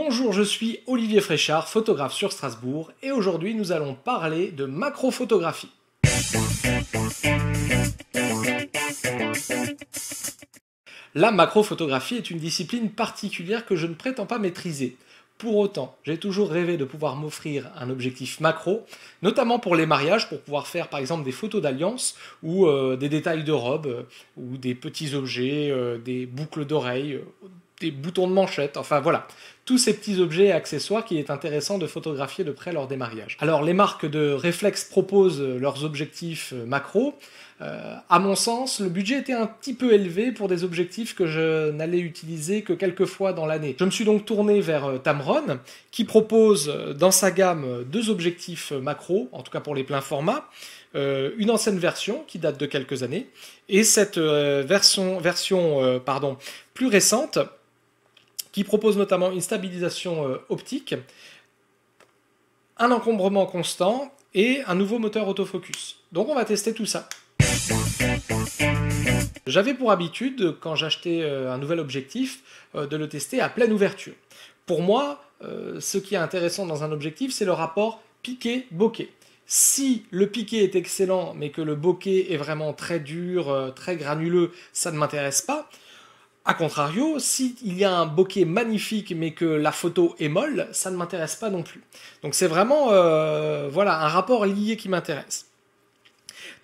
Bonjour, je suis Olivier Fréchard, photographe sur Strasbourg, et aujourd'hui nous allons parler de macrophotographie. La macrophotographie est une discipline particulière que je ne prétends pas maîtriser. Pour autant, j'ai toujours rêvé de pouvoir m'offrir un objectif macro, notamment pour les mariages, pour pouvoir faire par exemple des photos d'alliance ou des détails de robe, ou des petits objets, des boucles d'oreilles, des boutons de manchette, enfin voilà. Tous ces petits objets et accessoires qu'il est intéressant de photographier de près lors des mariages. Alors les marques de réflexe proposent leurs objectifs macro. À mon sens, le budget était un petit peu élevé pour des objectifs que je n'allais utiliser que quelques fois dans l'année. Je me suis donc tourné vers Tamron, qui propose dans sa gamme deux objectifs macro, en tout cas pour les pleins formats, une ancienne version qui date de quelques années, et cette version plus récente, qui propose notamment une stabilisation optique, un encombrement constant et un nouveau moteur autofocus. Donc on va tester tout ça. J'avais pour habitude, quand j'achetais un nouvel objectif, de le tester à pleine ouverture. Pour moi, ce qui est intéressant dans un objectif, c'est le rapport piqué-bokeh. Si le piqué est excellent, mais que le bokeh est vraiment très dur, très granuleux, ça ne m'intéresse pas. A contrario, s'il y a un bokeh magnifique mais que la photo est molle, ça ne m'intéresse pas non plus. Donc c'est vraiment voilà, un rapport lié qui m'intéresse.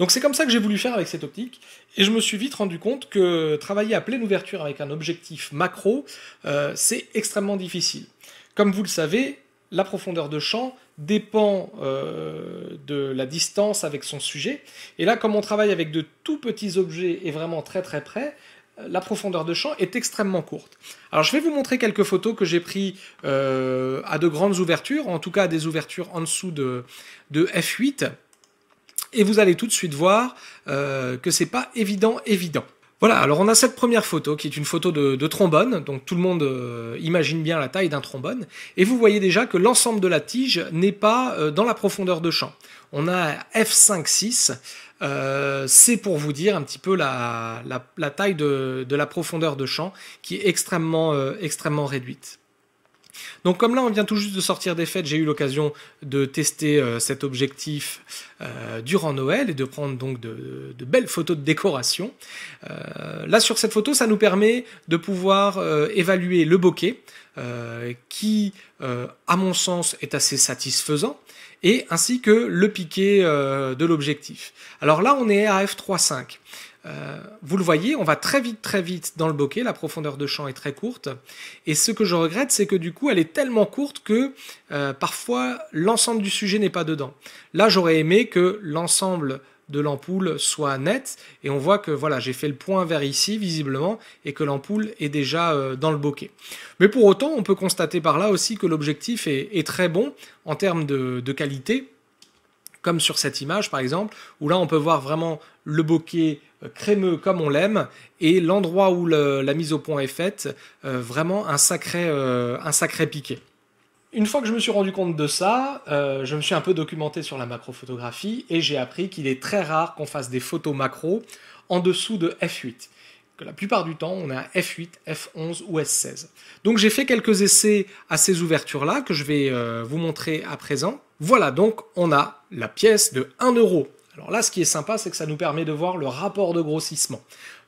Donc c'est comme ça que j'ai voulu faire avec cette optique, et je me suis vite rendu compte que travailler à pleine ouverture avec un objectif macro, c'est extrêmement difficile. Comme vous le savez, la profondeur de champ dépend de la distance avec son sujet, et là comme on travaille avec de tout petits objets et vraiment très très près, la profondeur de champ est extrêmement courte. Alors je vais vous montrer quelques photos que j'ai prises à de grandes ouvertures, en tout cas à des ouvertures en dessous de f8, et vous allez tout de suite voir que c'est pas évident. Voilà, alors on a cette première photo qui est une photo de trombone, donc tout le monde imagine bien la taille d'un trombone, et vous voyez déjà que l'ensemble de la tige n'est pas dans la profondeur de champ. On a f5.6, c'est pour vous dire un petit peu la taille de la profondeur de champ qui est extrêmement réduite. Donc comme là on vient tout juste de sortir des fêtes, j'ai eu l'occasion de tester cet objectif durant Noël et de prendre donc de belles photos de décoration. Là sur cette photo, ça nous permet de pouvoir évaluer le bokeh qui à mon sens est assez satisfaisant, et ainsi que le piqué de l'objectif. Alors là on est à f3.5. Vous le voyez, on va très vite dans le bokeh, la profondeur de champ est très courte, et ce que je regrette, c'est que du coup elle est tellement courte que parfois l'ensemble du sujet n'est pas dedans. Là j'aurais aimé que l'ensemble de l'ampoule soit net, et on voit que voilà, j'ai fait le point vers ici visiblement, et que l'ampoule est déjà dans le bokeh. Mais pour autant, on peut constater par là aussi que l'objectif est très bon en termes de qualité, comme sur cette image par exemple, où là on peut voir vraiment le bokeh crémeux comme on l'aime, et l'endroit où la mise au point est faite, vraiment un sacré piqué. Une fois que je me suis rendu compte de ça, je me suis un peu documenté sur la macrophotographie, et j'ai appris qu'il est très rare qu'on fasse des photos macro en dessous de f8. Que la plupart du temps, on est à f8, f11 ou s16. Donc j'ai fait quelques essais à ces ouvertures-là, que je vais vous montrer à présent. Voilà, donc on a la pièce de 1 €. Alors là, ce qui est sympa, c'est que ça nous permet de voir le rapport de grossissement.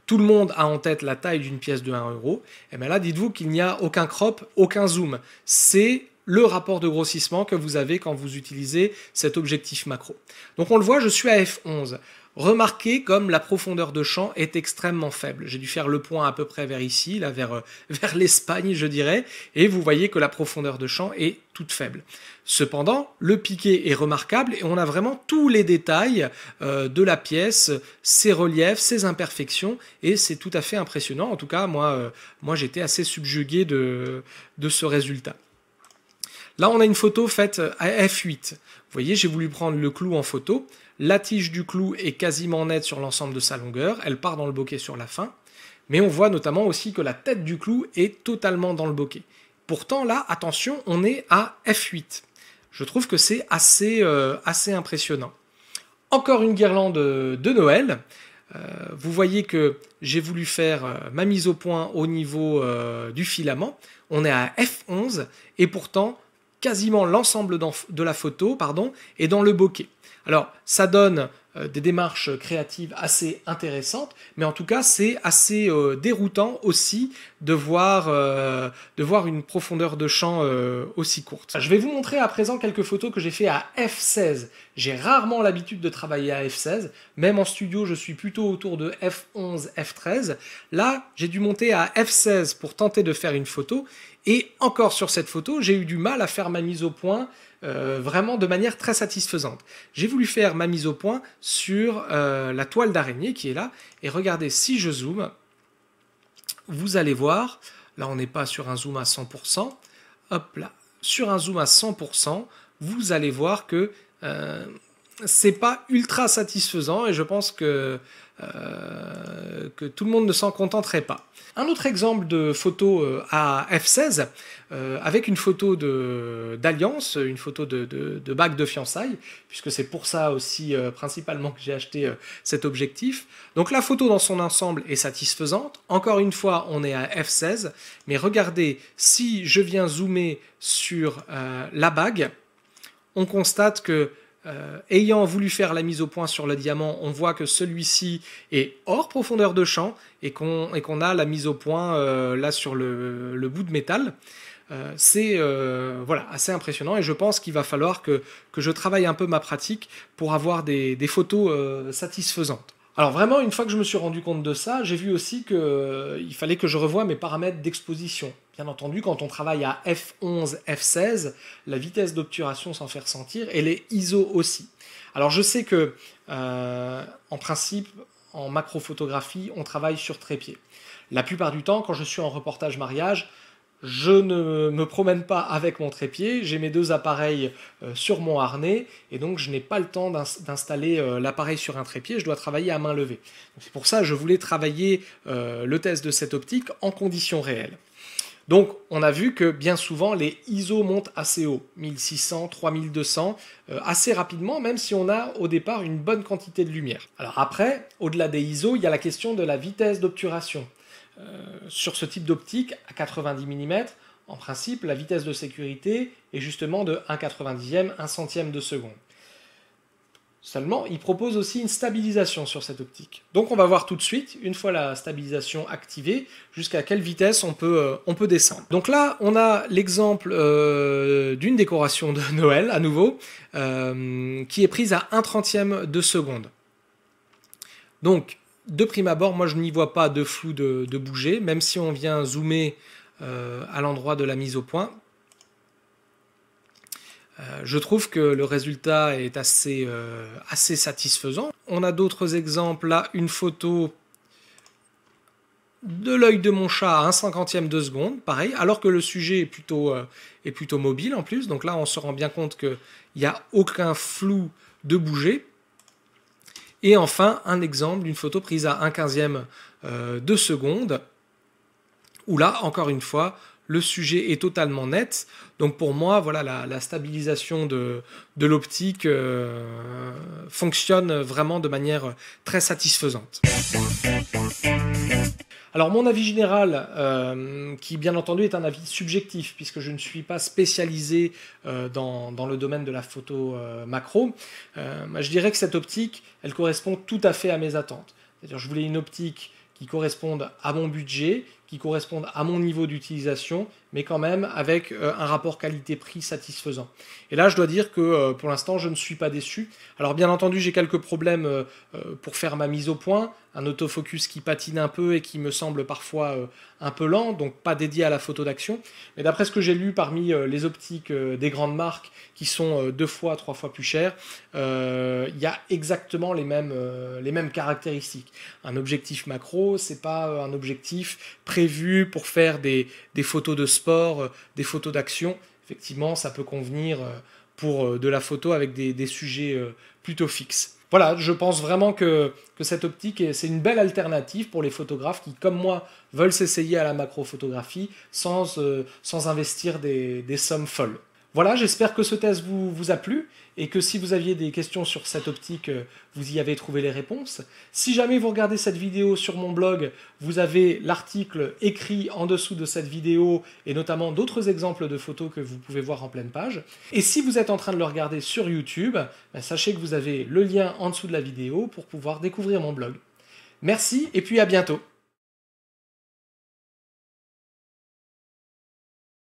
Tout le monde a en tête la taille d'une pièce de 1 €. Et bien là, dites-vous qu'il n'y a aucun crop, aucun zoom. C'est le rapport de grossissement que vous avez quand vous utilisez cet objectif macro. Donc on le voit, je suis à f11. Remarquez comme la profondeur de champ est extrêmement faible. J'ai dû faire le point à peu près vers ici, là vers l'Espagne je dirais, et vous voyez que la profondeur de champ est toute faible. Cependant, le piqué est remarquable et on a vraiment tous les détails de la pièce, ses reliefs, ses imperfections, et c'est tout à fait impressionnant. En tout cas, moi j'étais assez subjugué de ce résultat. Là, on a une photo faite à f8. Vous voyez, j'ai voulu prendre le clou en photo. La tige du clou est quasiment nette sur l'ensemble de sa longueur. Elle part dans le bokeh sur la fin. Mais on voit notamment aussi que la tête du clou est totalement dans le bokeh. Pourtant, là, attention, on est à f8. Je trouve que c'est assez impressionnant. Encore une guirlande de Noël. vous voyez que j'ai voulu faire ma mise au point au niveau du filament. On est à f11 et pourtant quasiment l'ensemble de la photo est dans le bokeh. Alors ça donne des démarches créatives assez intéressantes, mais en tout cas c'est assez déroutant aussi de voir une profondeur de champ aussi courte. Je vais vous montrer à présent quelques photos que j'ai fait à f16. J'ai rarement l'habitude de travailler à f16, même en studio je suis plutôt autour de f11, f13. Là j'ai dû monter à f16 pour tenter de faire une photo, et encore sur cette photo j'ai eu du mal à faire ma mise au point vraiment de manière très satisfaisante. J'ai voulu faire ma mise au point sur la toile d'araignée qui est là, et regardez, si je zoome, vous allez voir, là on n'est pas sur un zoom à 100%, hop là, sur un zoom à 100%, vous allez voir que c'est pas ultra satisfaisant, et je pense que tout le monde ne s'en contenterait pas. Un autre exemple de photo à f16, avec une photo d'alliance, une photo de bague de fiançailles, puisque c'est pour ça aussi principalement que j'ai acheté cet objectif. Donc la photo dans son ensemble est satisfaisante. Encore une fois, on est à f16, mais regardez, si je viens zoomer sur la bague, on constate que ayant voulu faire la mise au point sur le diamant, on voit que celui-ci est hors profondeur de champ et qu'on a la mise au point là sur le bout de métal. C'est voilà, assez impressionnant, et je pense qu'il va falloir que je travaille un peu ma pratique pour avoir des photos satisfaisantes. Alors vraiment, une fois que je me suis rendu compte de ça, j'ai vu aussi qu'il fallait que je revoie mes paramètres d'exposition. Bien entendu, quand on travaille à f11, f16, la vitesse d'obturation s'en fait ressentir, et les ISO aussi. Alors je sais que, en principe, en macrophotographie, on travaille sur trépied. La plupart du temps, quand je suis en reportage mariage, je ne me promène pas avec mon trépied, j'ai mes deux appareils sur mon harnais, et donc je n'ai pas le temps d'installer l'appareil sur un trépied, je dois travailler à main levée. C'est pour ça que je voulais travailler le test de cette optique en conditions réelles. Donc on a vu que bien souvent les ISO montent assez haut, 1600, 3200, assez rapidement, même si on a au départ une bonne quantité de lumière. Alors après, au-delà des ISO, il y a la question de la vitesse d'obturation. Sur ce type d'optique, à 90 mm, en principe, la vitesse de sécurité est justement de 1/90e, 1 centième de seconde. Seulement, il propose aussi une stabilisation sur cette optique. Donc on va voir tout de suite, une fois la stabilisation activée, jusqu'à quelle vitesse on peut descendre. Donc là, on a l'exemple d'une décoration de Noël, à nouveau, qui est prise à 1/30e de seconde. Donc, de prime abord, moi je n'y vois pas de flou de bouger, même si on vient zoomer à l'endroit de la mise au point. Je trouve que le résultat est assez satisfaisant. On a d'autres exemples, là, une photo de l'œil de mon chat à 1/50e de seconde, pareil, alors que le sujet est plutôt mobile en plus, donc là on se rend bien compte qu'il n'y a aucun flou de bouger. Et enfin, un exemple d'une photo prise à 1/15e de seconde, où là, encore une fois, le sujet est totalement net. Donc pour moi, voilà, la stabilisation de l'optique fonctionne vraiment de manière très satisfaisante. Alors mon avis général, qui bien entendu est un avis subjectif, puisque je ne suis pas spécialisé dans le domaine de la photo macro, je dirais que cette optique, elle correspond tout à fait à mes attentes. C'est-à-dire je voulais une optique qui corresponde à mon budget, qui correspondent à mon niveau d'utilisation, mais quand même avec un rapport qualité-prix satisfaisant. Et là, je dois dire que pour l'instant, je ne suis pas déçu. Alors bien entendu, j'ai quelques problèmes pour faire ma mise au point, un autofocus qui patine un peu et qui me semble parfois un peu lent, donc pas dédié à la photo d'action. Mais d'après ce que j'ai lu parmi les optiques des grandes marques, qui sont 2 fois, 3 fois plus chères, il y a exactement les mêmes caractéristiques. Un objectif macro, c'est pas un objectif prévu pour faire des photos de sport, des photos d'action. Effectivement, ça peut convenir pour de la photo avec des sujets plutôt fixes. Voilà, je pense vraiment que cette optique, c'est une belle alternative pour les photographes qui, comme moi, veulent s'essayer à la macrophotographie sans investir des sommes folles. Voilà, j'espère que ce test vous a plu et que si vous aviez des questions sur cette optique, vous y avez trouvé les réponses. Si jamais vous regardez cette vidéo sur mon blog, vous avez l'article écrit en dessous de cette vidéo et notamment d'autres exemples de photos que vous pouvez voir en pleine page. Et si vous êtes en train de le regarder sur YouTube, sachez que vous avez le lien en dessous de la vidéo pour pouvoir découvrir mon blog. Merci et puis à bientôt.